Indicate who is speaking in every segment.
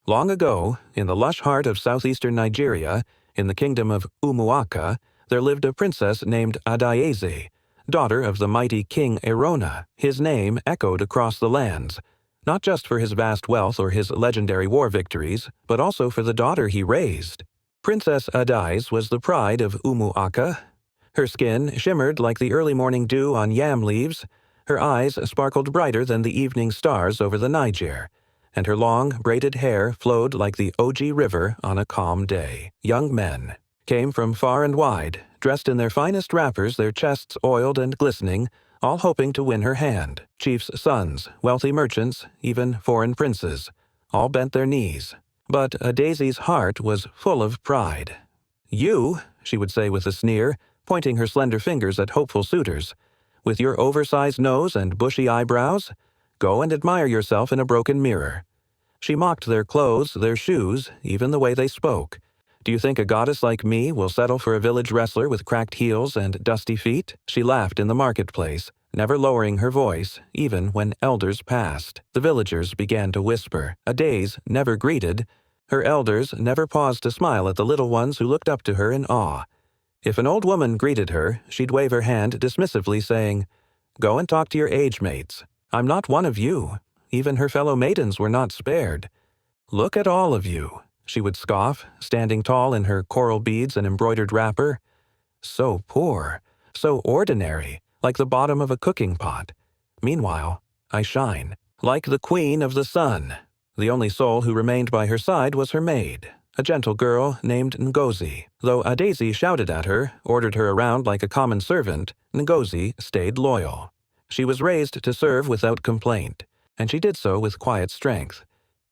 Speaker 1: Long ago, in the lush heart of southeastern Nigeria, in the kingdom of Umuaka, there lived a princess named Adaeze, daughter of the mighty King Erona. His name echoed across the lands, not just for his vast wealth or his legendary war victories, but also for the daughter he raised. Princess Adaeze was the pride of Umuaka. Her skin shimmered like the early morning dew on yam leaves, her eyes sparkled brighter than the evening stars over the Niger, and her long, braided hair flowed like the Oji River on a calm day. Young men came from far and wide, dressed in their finest wrappers, their chests oiled and glistening, all hoping to win her hand. Chiefs' sons, wealthy merchants, even foreign princes, all bent their knees. But Adaeze's heart was full of pride. "You," she would say with a sneer, pointing her slender fingers at hopeful suitors, "with your oversized nose and bushy eyebrows, go and admire yourself in a broken mirror." She mocked their clothes, their shoes, even the way they spoke. "Do you think a goddess like me will settle for a village wrestler with cracked heels and dusty feet?" She laughed in the marketplace, never lowering her voice, even when elders passed. The villagers began to whisper. Adaeze never greeted. Her elders never paused to smile at the little ones who looked up to her in awe. If an old woman greeted her, she'd wave her hand dismissively, saying, "Go and talk to your age mates. I'm not one of you." Even her fellow maidens were not spared. "Look at all of you," she would scoff, standing tall in her coral beads and embroidered wrapper. "So poor, so ordinary, like the bottom of a cooking pot. Meanwhile, I shine, like the queen of the sun." The only soul who remained by her side was her maid, a gentle girl named Ngozi. Though Adaeze shouted at her, ordered her around like a common servant, Ngozi stayed loyal. She was raised to serve without complaint, and she did so with quiet strength.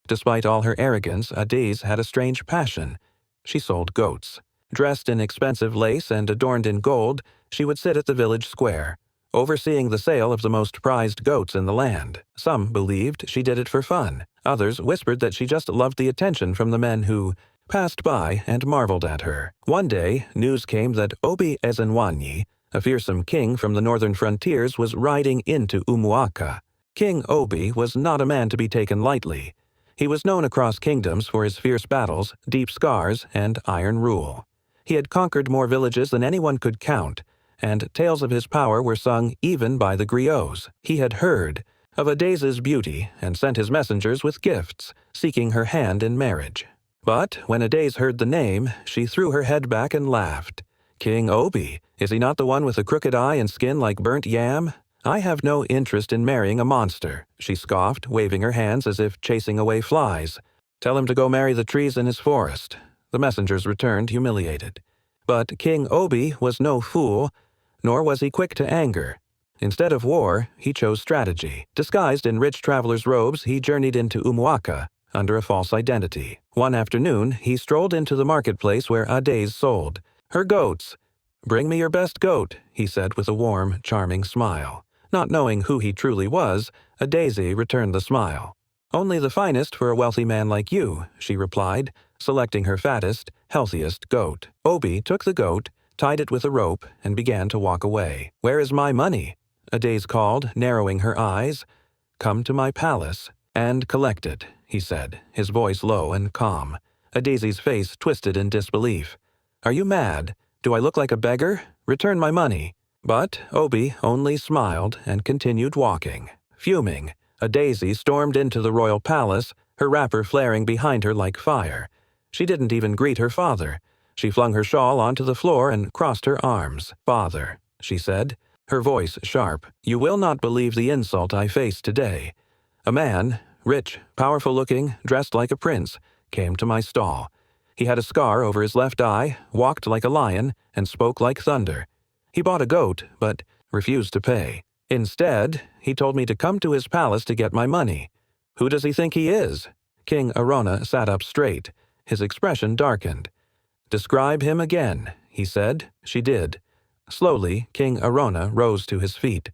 Speaker 1: Despite all her arrogance, Adaeze had a strange passion. She sold goats. Dressed in expensive lace and adorned in gold, she would sit at the village square, overseeing the sale of the most prized goats in the land. Some believed she did it for fun. Others whispered that she just loved the attention from the men who passed by and marveled at her. One day, news came that Obi Ezenwanyi, a fearsome king from the northern frontiers, was riding into Umuaka. King Obi was not a man to be taken lightly. He was known across kingdoms for his fierce battles, deep scars, and iron rule. He had conquered more villages than anyone could count, and tales of his power were sung even by the griots. He had heard of Adaeze's beauty and sent his messengers with gifts, seeking her hand in marriage. But when Adaeze heard the name, she threw her head back and laughed. "King Obi, is he not the one with a crooked eye and skin like burnt yam? I have no interest in marrying a monster," she scoffed, waving her hands as if chasing away flies. "Tell him to go marry the trees in his forest." The messengers returned, humiliated. But King Obi was no fool, nor was he quick to anger. Instead of war, he chose strategy. Disguised in rich traveler's robes, he journeyed into Umuaka under a false identity. One afternoon, he strolled into the marketplace where Adaeze sold her goats. "Bring me your best goat," he said with a warm, charming smile. Not knowing who he truly was, Adaeze returned the smile. "Only the finest for a wealthy man like you," she replied, selecting her fattest, healthiest goat. Obi took the goat, tied it with a rope, and began to walk away. "Where is my money?" Adaeze called, narrowing her eyes. "Come to my palace and collect it," he said, his voice low and calm. Adaeze's face twisted in disbelief. "Are you mad? Do I look like a beggar? Return my money." But Obi only smiled and continued walking. Fuming, Adaeze stormed into the royal palace, her wrapper flaring behind her like fire. She didn't even greet her father. She flung her shawl onto the floor and crossed her arms. "Father," she said, her voice sharp, "you will not believe the insult I face today. A man, rich, powerful-looking, dressed like a prince, came to my stall. He had a scar over his left eye, walked like a lion, and spoke like thunder. He bought a goat, but refused to pay. Instead, he told me to come to his palace to get my money. Who does he think he is?" King Arona sat up straight. His expression darkened. "Describe him again," he said. She did. Slowly, King Arona rose to his feet.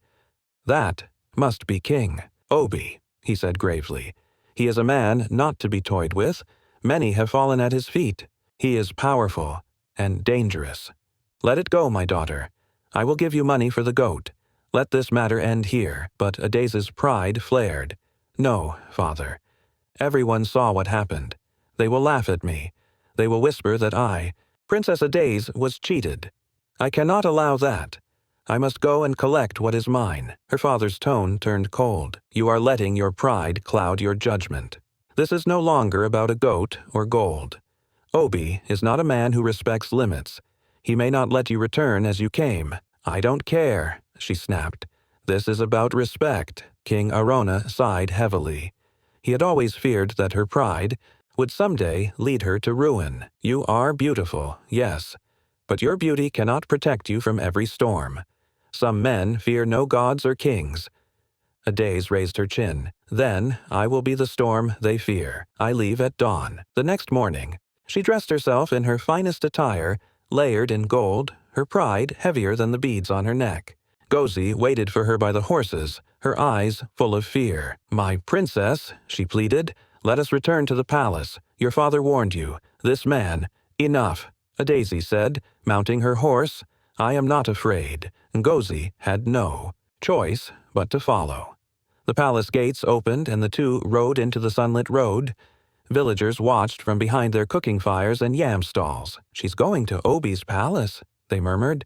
Speaker 1: "That must be King Obi," he said gravely. "He is a man not to be toyed with. Many have fallen at his feet. He is powerful and dangerous. Let it go, my daughter. I will give you money for the goat. Let this matter end here." But Adaeze's pride flared. "No, father. Everyone saw what happened. They will laugh at me. They will whisper that Princess Adayze, was cheated. I cannot allow that. I must go and collect what is mine." Her father's tone turned cold. "You are letting your pride cloud your judgment. This is no longer about a goat or gold. Obi is not a man who respects limits. He may not let you return as you came." "I don't care," she snapped. "This is about respect." King Arona sighed heavily. He had always feared that her pride would someday lead her to ruin. "You are beautiful, yes, but your beauty cannot protect you from every storm. Some men fear no gods or kings." Adayze raised her chin. "Then I will be the storm they fear. I leave at dawn." The next morning, she dressed herself in her finest attire, layered in gold, her pride heavier than the beads on her neck. Gozi waited for her by the horses, her eyes full of fear. "My princess," she pleaded, "let us return to the palace. Your father warned you. This man—" "Enough," Adayze said, mounting her horse. "I am not afraid." Gozi had no choice but to follow. The palace gates opened and the two rode into the sunlit road. Villagers watched from behind their cooking fires and yam stalls. "She's going to Obi's palace," they murmured.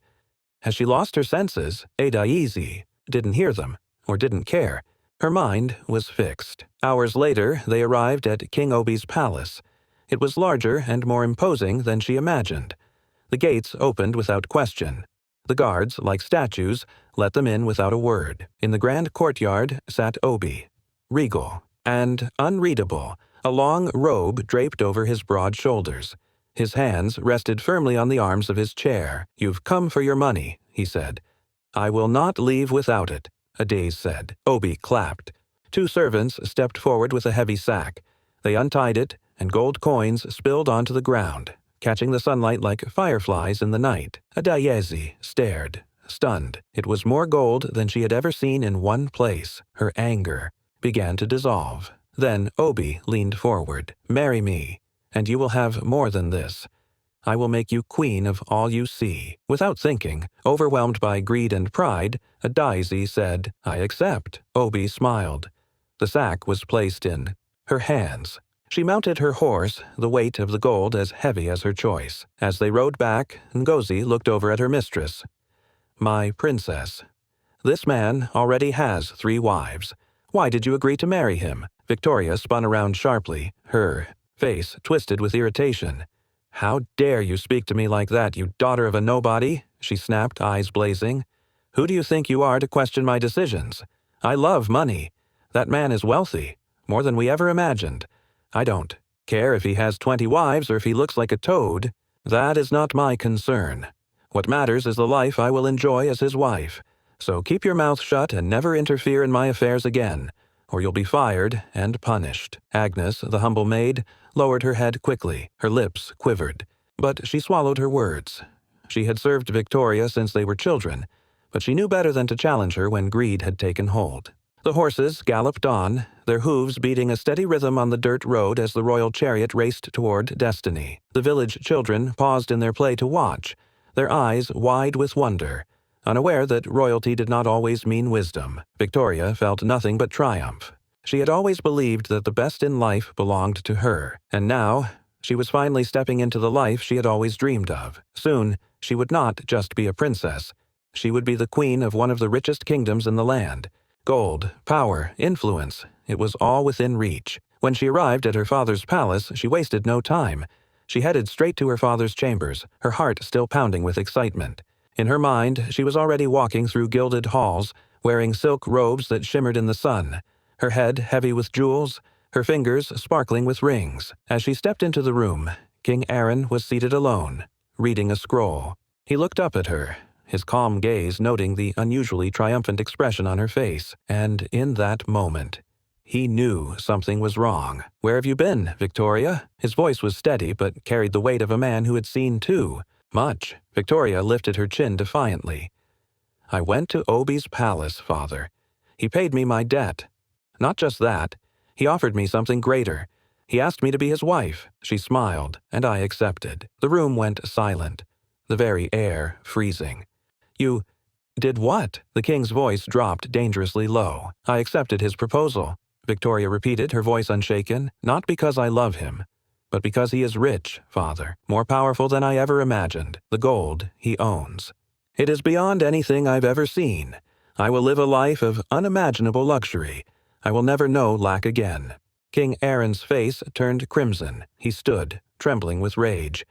Speaker 1: "Has she lost her senses?" Adayze didn't hear them, or didn't care. Her mind was fixed. Hours later, they arrived at King Obi's palace. It was larger and more imposing than she imagined. The gates opened without question. The guards, like statues, let them in without a word. In the grand courtyard sat Obi, regal and unreadable, a long robe draped over his broad shoulders. His hands rested firmly on the arms of his chair. "You've come for your money," he said. "I will not leave without it," Adayze said. Obi clapped. Two servants stepped forward with a heavy sack. They untied it, and gold coins spilled onto the ground, catching the sunlight like fireflies in the night. Adayze stared, stunned. It was more gold than she had ever seen in one place. Her anger began to dissolve. Then Obi leaned forward. "Marry me, and you will have more than this. I will make you queen of all you see." Without thinking, overwhelmed by greed and pride, Adayze said, "I accept." Obi smiled. The sack was placed in her hands. She mounted her horse, the weight of the gold as heavy as her choice. As they rode back, Ngozi looked over at her mistress. "My princess, this man already has 3 wives. Why did you agree to marry him?" Victoria spun around sharply, her face twisted with irritation. "How dare you speak to me like that, you daughter of a nobody?" she snapped, eyes blazing. "Who do you think you are to question my decisions? I love money. That man is wealthy, more than we ever imagined. I don't care if he has 20 wives or if he looks like a toad. That is not my concern. What matters is the life I will enjoy as his wife. So keep your mouth shut and never interfere in my affairs again, or you'll be fired and punished." Agnes, the humble maid, lowered her head quickly. Her lips quivered, but she swallowed her words. She had served Victoria since they were children, but she knew better than to challenge her when greed had taken hold. The horses galloped on, their hooves beating a steady rhythm on the dirt road as the royal chariot raced toward destiny. The village children paused in their play to watch, their eyes wide with wonder, unaware that royalty did not always mean wisdom. Victoria felt nothing but triumph. She had always believed that the best in life belonged to her, and now she was finally stepping into the life she had always dreamed of. Soon, she would not just be a princess. She would be the queen of one of the richest kingdoms in the land. Gold, power, influence, it was all within reach. When she arrived at her father's palace, she wasted no time. She headed straight to her father's chambers, her heart still pounding with excitement. In her mind, she was already walking through gilded halls, wearing silk robes that shimmered in the sun, her head heavy with jewels, her fingers sparkling with rings. As she stepped into the room, King Aaron was seated alone, reading a scroll. He looked up at her, his calm gaze noting the unusually triumphant expression on her face, and in that moment, he knew something was wrong. "Where have you been, Victoria?" His voice was steady but carried the weight of a man who had seen too much. Victoria lifted her chin defiantly. "I went to Obi's palace, father. He paid me my debt. Not just that, he offered me something greater. He asked me to be his wife." She smiled, and I accepted. The room went silent, the very air freezing. "You did what?" The king's voice dropped dangerously low. "I accepted his proposal," Victoria repeated, her voice unshaken. "Not because I love him, but because he is rich, father, more powerful than I ever imagined, the gold he owns. It is beyond anything I've ever seen. I will live a life of unimaginable luxury. I will never know lack again." King Aaron's face turned crimson. He stood, trembling with rage.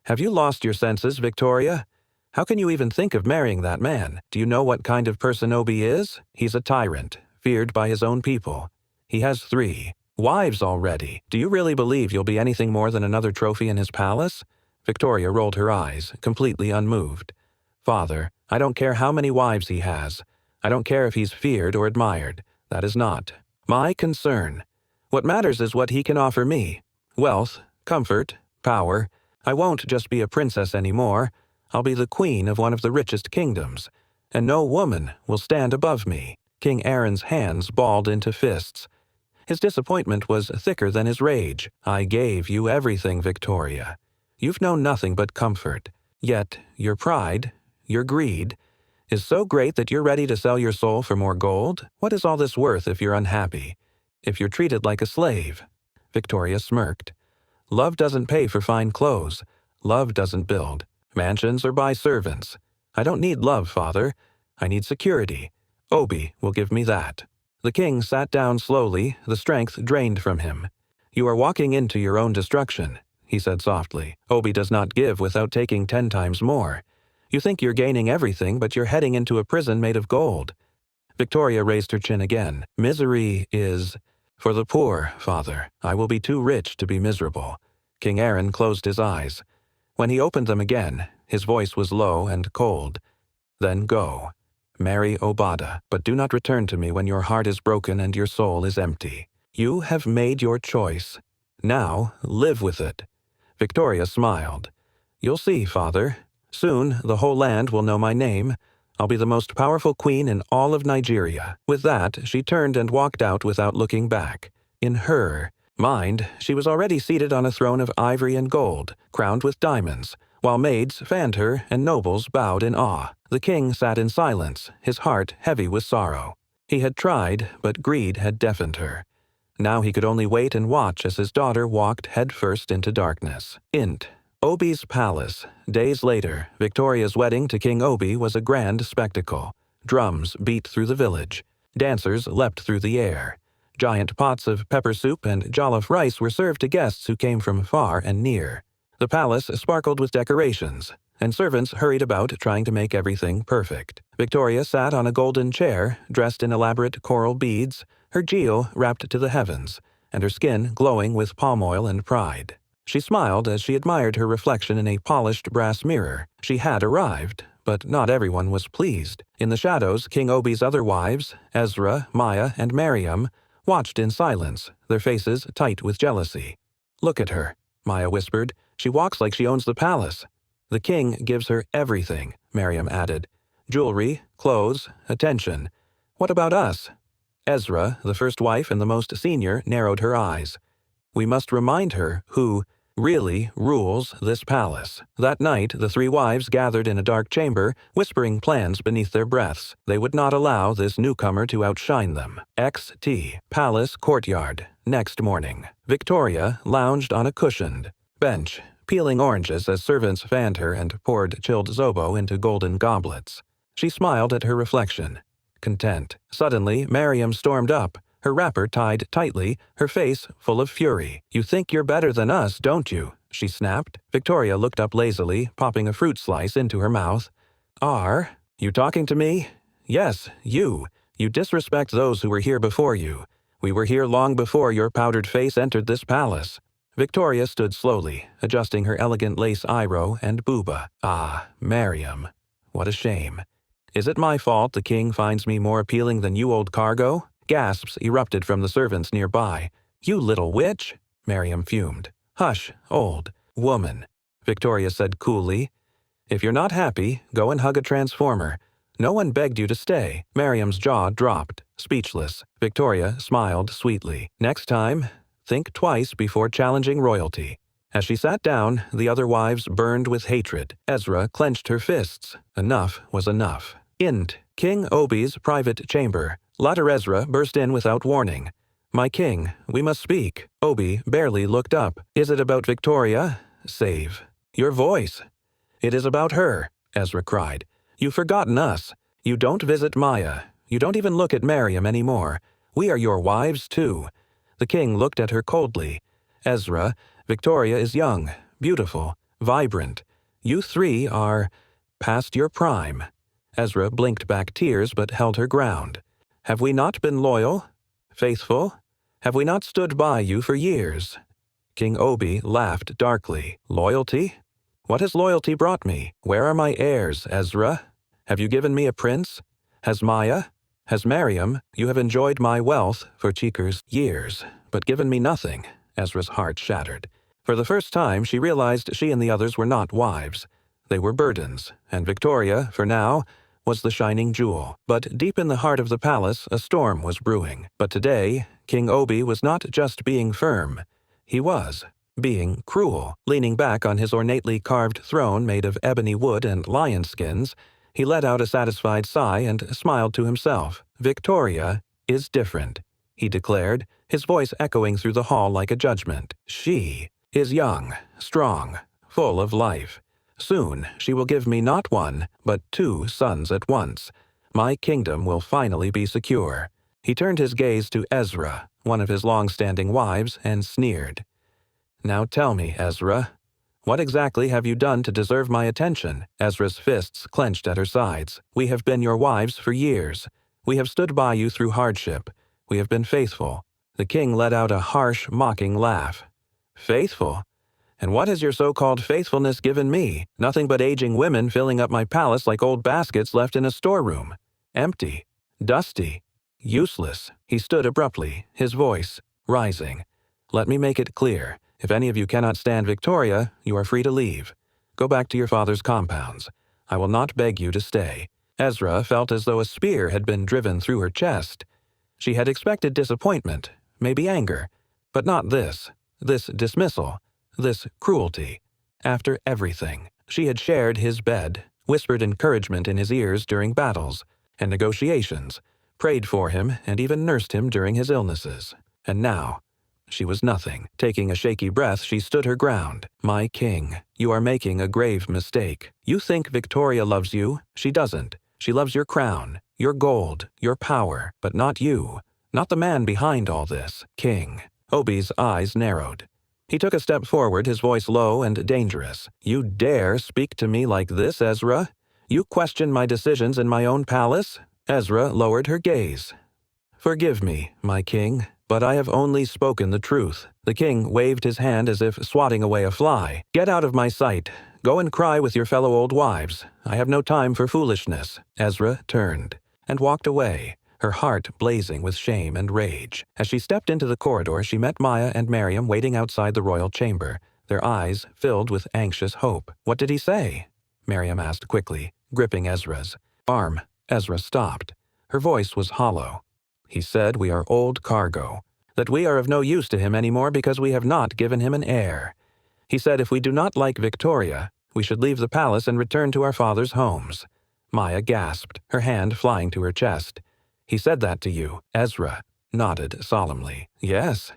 Speaker 1: "Have you lost your senses, Victoria? How can you even think of marrying that man? Do you know what kind of person Obi is? He's a tyrant, feared by his own people. He has 3 wives already. Do you really believe you'll be anything more than another trophy in his palace?" Victoria rolled her eyes, completely unmoved. "Father, I don't care how many wives he has. I don't care if he's feared or admired. That is not my concern. What matters is what he can offer me. Wealth, comfort, power. I won't just be a princess anymore. I'll be the queen of one of the richest kingdoms. And no woman will stand above me." King Aaron's hands balled into fists. His disappointment was thicker than his rage. "I gave you everything, Victoria. You've known nothing but comfort. Yet your pride, your greed, is so great that you're ready to sell your soul for more gold? What is all this worth if you're unhappy? If you're treated like a slave?" Victoria smirked. "Love doesn't pay for fine clothes. Love doesn't build mansions or buy servants. I don't need love, father. I need security. Obi will give me that." The king sat down slowly, the strength drained from him. "You are walking into your own destruction," he said softly. "Obi does not give without taking 10 times more. You think you're gaining everything, but you're heading into a prison made of gold." Victoria raised her chin again. "Misery is for the poor, father. I will be too rich to be miserable." King Aaron closed his eyes. When he opened them again, his voice was low and cold. "Then go. Marry Obada, but do not return to me when your heart is broken and your soul is empty. You have made your choice. Now live with it." Victoria smiled. "You'll see, father. Soon the whole land will know my name. I'll be the most powerful queen in all of Nigeria." With that, she turned and walked out without looking back. In her mind, she was already seated on a throne of ivory and gold, crowned with diamonds, while maids fanned her and nobles bowed in awe. The king sat in silence, his heart heavy with sorrow. He had tried, but greed had deafened her. Now he could only wait and watch as his daughter walked headfirst into darkness. Obi's palace. Days later, Victoria's wedding to King Obi was a grand spectacle. Drums beat through the village. Dancers leapt through the air. Giant pots of pepper soup and jollof rice were served to guests who came from far and near. The palace sparkled with decorations, and servants hurried about trying to make everything perfect. Victoria sat on a golden chair, dressed in elaborate coral beads, her gill wrapped to the heavens, and her skin glowing with palm oil and pride. She smiled as she admired her reflection in a polished brass mirror. She had arrived, but not everyone was pleased. In the shadows, King Obi's other wives, Ezra, Maya, and Mariam, watched in silence, their faces tight with jealousy. "Look at her," Maya whispered. "She walks like she owns the palace." "The king gives her everything," Mariam added. "Jewelry, clothes, attention. What about us?" Ezra, the first wife and the most senior, narrowed her eyes. "We must remind her who really rules this palace." That night, the 3 wives gathered in a dark chamber, whispering plans beneath their breaths. They would not allow this newcomer to outshine them. XT. Palace courtyard. Next morning. Victoria lounged on a cushioned bench, peeling oranges as servants fanned her and poured chilled zobo into golden goblets. She smiled at her reflection, content. Suddenly, Mariam stormed up, her wrapper tied tightly, her face full of fury. "You think you're better than us, don't you?" she snapped. Victoria looked up lazily, popping a fruit slice into her mouth. "Are you talking to me?" "Yes, you. You disrespect those who were here before you. We were here long before your powdered face entered this palace." Victoria stood slowly, adjusting her elegant lace eyebrow and booba. "Ah, Mariam. What a shame. Is it my fault the king finds me more appealing than you old cargo?" Gasps erupted from the servants nearby. "You little witch!" Mariam fumed. "Hush, old woman," Victoria said coolly. "If you're not happy, go and hug a transformer. No one begged you to stay." Mariam's jaw dropped, speechless. Victoria smiled sweetly. "Next time, think twice before challenging royalty." As she sat down, the other wives burned with hatred. Ezra clenched her fists. Enough was enough. King Obi's private chamber. Latter Ezra burst in without warning. My king, we must speak. Obi barely looked up. Is it about Victoria? Save your voice. It is about her, Ezra cried. You've forgotten us. You don't visit Maya. You don't even look at Miriam anymore. We are your wives, too. The king looked at her coldly. Ezra, Victoria is young, beautiful, vibrant. You three are past your prime. Ezra blinked back tears but held her ground. Have we not been loyal? Faithful? Have we not stood by you for years? King Obi laughed darkly. Loyalty? What has loyalty brought me? Where are my heirs, Ezra? Have you given me a prince? Has Maya? Has Miriam? You have enjoyed my wealth for Cheeker's years, but given me nothing. Ezra's heart shattered. For the first time, she realized she and the others were not wives. They were burdens, and Victoria, for now, was the shining jewel. But deep in the heart of the palace, a storm was brewing. But today, King Obi was not just being firm. He was being cruel. Leaning back on his ornately carved throne made of ebony wood and lion skins, he let out a satisfied sigh and smiled to himself. Victoria is different, he declared, his voice echoing through the hall like a judgment. She is young, strong, full of life. Soon she will give me not one, but 2 sons at once. My kingdom will finally be secure. He turned his gaze to Ezra, one of his long-standing wives, and sneered. Now tell me, Ezra, what exactly have you done to deserve my attention? Ezra's fists clenched at her sides. We have been your wives for years. We have stood by you through hardship. We have been faithful. The king let out a harsh, mocking laugh. Faithful? And what has your so-called faithfulness given me? Nothing but aging women filling up my palace like old baskets left in a storeroom. Empty, dusty, useless. He stood abruptly, his voice rising. Let me make it clear. If any of you cannot stand Victoria, you are free to leave. Go back to your father's compounds. I will not beg you to stay. Ezra felt as though a spear had been driven through her chest. She had expected disappointment, maybe anger, but not this dismissal. This cruelty. After everything, she had shared his bed, whispered encouragement in his ears during battles and negotiations, prayed for him, and even nursed him during his illnesses. And now, she was nothing. Taking a shaky breath, she stood her ground. My king, you are making a grave mistake. You think Victoria loves you. She doesn't. She loves your crown, your gold, your power, but not you. Not the man behind all this. King. Obi's eyes narrowed. He took a step forward, his voice low and dangerous. You dare speak to me like this, Ezra? You question my decisions in my own palace? Ezra lowered her gaze. Forgive me, my king, but I have only spoken the truth. The king waved his hand as if swatting away a fly. Get out of my sight. Go and cry with your fellow old wives. I have no time for foolishness. Ezra turned and walked away, her heart blazing with shame and rage. As she stepped into the corridor, she met Maya and Miriam waiting outside the royal chamber, their eyes filled with anxious hope. What did he say? Miriam asked quickly, gripping Ezra's arm. Ezra stopped. Her voice was hollow. He said we are old cargo, that we are of no use to him anymore because we have not given him an heir. He said if we do not like Victoria, we should leave the palace and return to our father's homes. Maya gasped, her hand flying to her chest. He said that to you. Ezra nodded solemnly. Yes.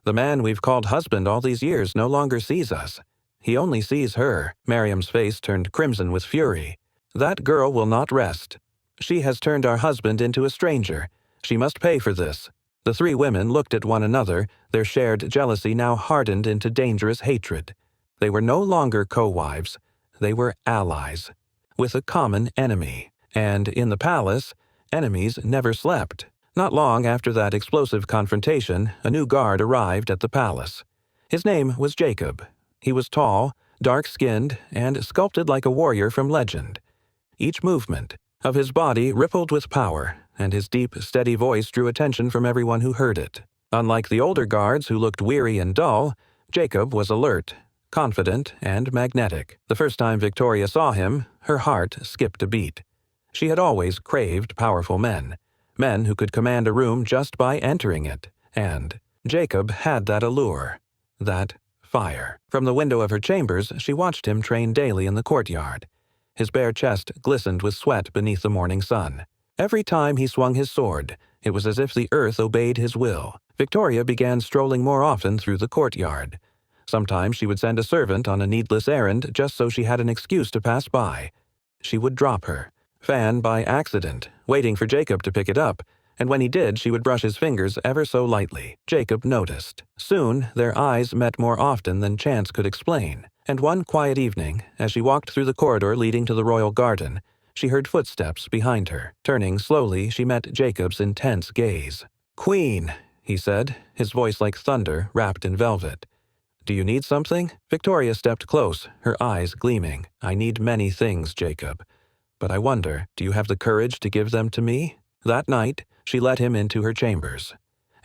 Speaker 1: The man we've called husband all these years no longer sees us. He only sees her. Miriam's face turned crimson with fury. That girl will not rest. She has turned our husband into a stranger. She must pay for this. The 3 women looked at one another, their shared jealousy now hardened into dangerous hatred. They were no longer co-wives. They were allies, with a common enemy. And in the palace, enemies never slept. Not long after that explosive confrontation, a new guard arrived at the palace. His name was Jacob. He was tall, dark-skinned, and sculpted like a warrior from legend. Each movement of his body rippled with power, and his deep, steady voice drew attention from everyone who heard it. Unlike the older guards who looked weary and dull, Jacob was alert, confident, and magnetic. The first time Victoria saw him, her heart skipped a beat. She had always craved powerful men who could command a room just by entering it, and Jacob had that allure, that fire. From the window of her chambers, she watched him train daily in the courtyard. His bare chest glistened with sweat beneath the morning sun. Every time he swung his sword, It was as if the earth obeyed his will. Victoria began strolling more often through the courtyard. Sometimes she would send a servant on a needless errand just so she had an excuse to pass by. She would drop her fan by accident, waiting for Jacob to pick it up, and when he did, she would brush his fingers ever so lightly. Jacob noticed. Soon, their eyes met more often than chance could explain, and one quiet evening, as she walked through the corridor leading to the royal garden, she heard footsteps behind her. Turning slowly, she met Jacob's intense gaze. "Queen," he said, his voice like thunder wrapped in velvet. "Do you need something?" Victoria stepped close, her eyes gleaming. "I need many things, Jacob. But I wonder, do you have the courage to give them to me?" That night, she led him into her chambers.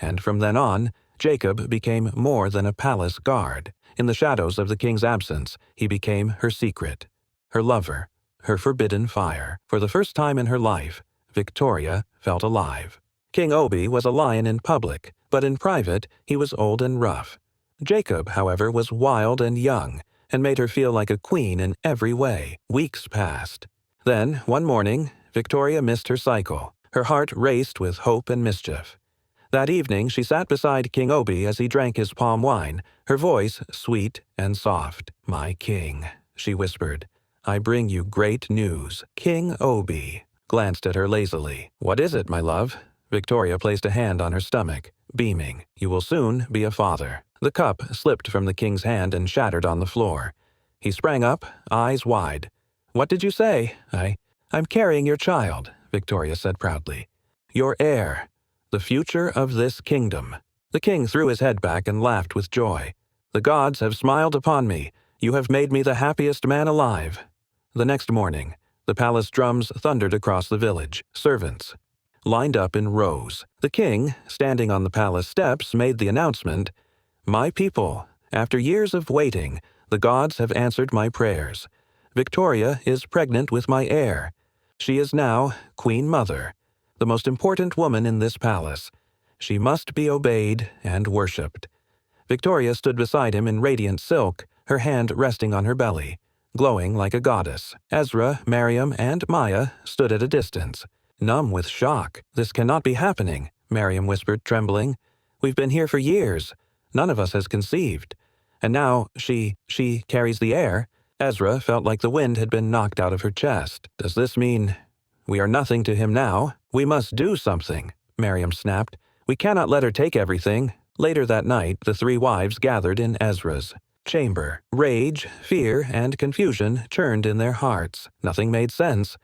Speaker 1: And from then on, Jacob became more than a palace guard. In the shadows of the king's absence, he became her secret, her lover, her forbidden fire. For the first time in her life, Victoria felt alive. King Obi was a lion in public, but in private, he was old and rough. Jacob, however, was wild and young, and made her feel like a queen in every way. Weeks passed. Then, one morning, Victoria missed her cycle. Her heart raced with hope and mischief. That evening, she sat beside King Obi as he drank his palm wine, her voice sweet and soft. "My king," she whispered, "I bring you great news." King Obi glanced at her lazily. "What is it, my love?" Victoria placed a hand on her stomach, beaming. "You will soon be a father." The cup slipped from the king's hand and shattered on the floor. He sprang up, eyes wide. "What did you say?" I'm carrying your child," Victoria said proudly. "Your heir, the future of this kingdom." The king threw his head back and laughed with joy. "The gods have smiled upon me. You have made me the happiest man alive." The next morning, the palace drums thundered across the village. Servants lined up in rows. The king, standing on the palace steps, made the announcement, "My people, after years of waiting, the gods have answered my prayers. Victoria is pregnant with my heir. She is now Queen Mother, the most important woman in this palace. She must be obeyed and worshipped." Victoria stood beside him in radiant silk, her hand resting on her belly, glowing like a goddess. Ezra, Miriam, and Maya stood at a distance, numb with shock. "This cannot be happening," Miriam whispered, trembling. "We've been here for years. None of us has conceived. And now she carries the heir." Ezra felt like the wind had been knocked out of her chest. "Does this mean we are nothing to him now?" "We must do something," Miriam snapped. "We cannot let her take everything." Later that night, the three wives gathered in Ezra's chamber. Rage, fear, and confusion churned in their hearts. Nothing made sense.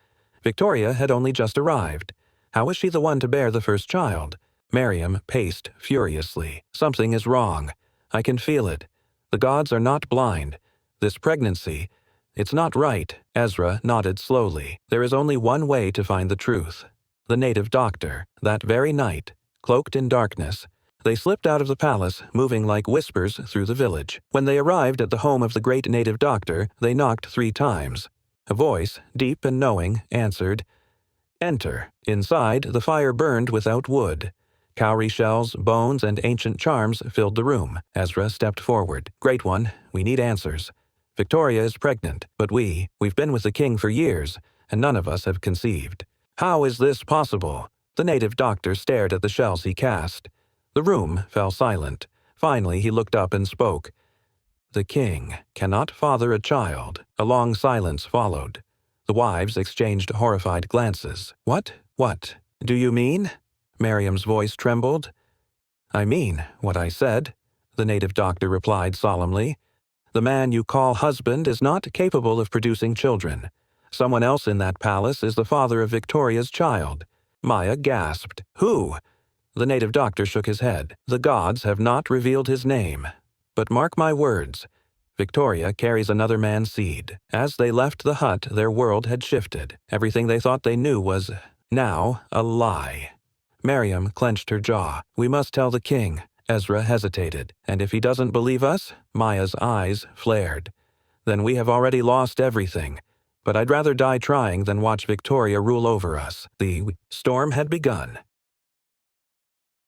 Speaker 1: Victoria had only just arrived. How was she the one to bear the first child? Miriam paced furiously. "Something is wrong. I can feel it. The gods are not blind. This pregnancy, it's not right." Ezra nodded slowly. "There is only one way to find the truth." The native doctor. That very night, cloaked in darkness, they slipped out of the palace, moving like whispers through the village. When they arrived at the home of the great native doctor, they knocked 3 times. A voice, deep and knowing, answered, "Enter." Inside, the fire burned without wood. Cowrie shells, bones, and ancient charms filled the room. Ezra stepped forward. "Great One, we need answers. Victoria is pregnant, but we've been with the king for years, and none of us have conceived." "How is this possible?" The native doctor stared at the shells he cast. The room fell silent. Finally, he looked up and spoke. "The king cannot father a child." A long silence followed. The wives exchanged horrified glances. What do you mean?" Miriam's voice trembled. "I mean what I said," the native doctor replied solemnly. "The man you call husband is not capable of producing children. Someone else in that palace is the father of Victoria's child." Maya gasped. "Who?" The native doctor shook his head. "The gods have not revealed his name. But mark my words, Victoria carries another man's seed." As they left the hut, their world had shifted. Everything they thought they knew was now a lie. Miriam clenched her jaw. "We must tell the king." Ezra hesitated. "And if he doesn't believe us?" Maya's eyes flared. "Then we have already lost everything. But I'd rather die trying than watch Victoria rule over us." The storm had begun.